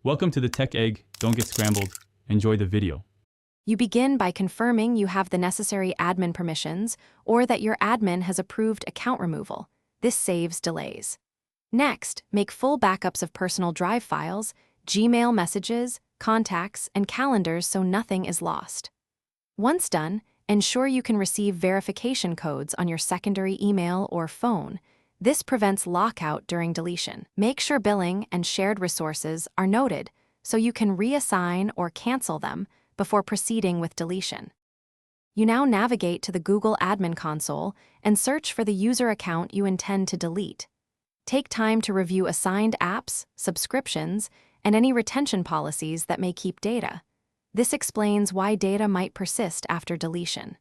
Welcome to the Tech Egg. Don't get scrambled. Enjoy the video. You begin by confirming you have the necessary admin permissions or that your admin has approved account removal. This saves delays. Next, make full backups of personal Drive files, Gmail messages, contacts, and calendars so nothing is lost. Once done, ensure you can receive verification codes on your secondary email or phone. This prevents lockout during deletion. Make sure billing and shared resources are noted so you can reassign or cancel them before proceeding with deletion. You now navigate to the Google Admin Console and search for the user account you intend to delete. Take time to review assigned apps, subscriptions, and any retention policies that may keep data. This explains why data might persist after deletion.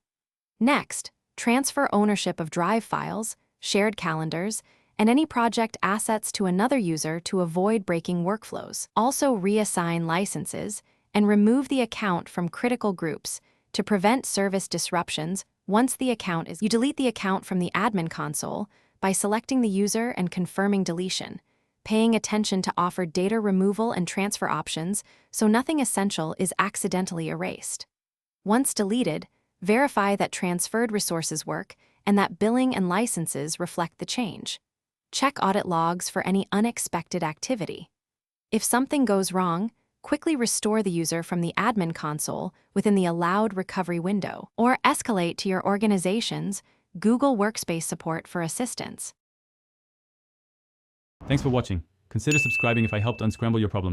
Next, transfer ownership of Drive files, shared calendars, and any project assets to another user to avoid breaking workflows. Also reassign licenses and remove the account from critical groups to prevent service disruptions once the account is. You delete the account from the admin console by selecting the user and confirming deletion, paying attention to offered data removal and transfer options so nothing essential is accidentally erased. Once deleted, verify that transferred resources work and that billing and licenses reflect the change. Check audit logs for any unexpected activity. If something goes wrong, quickly restore the user from the admin console within the allowed recovery window, or escalate to your organization's Google Workspace support for assistance. Thanks for watching. Consider subscribing if I helped unscramble your problems.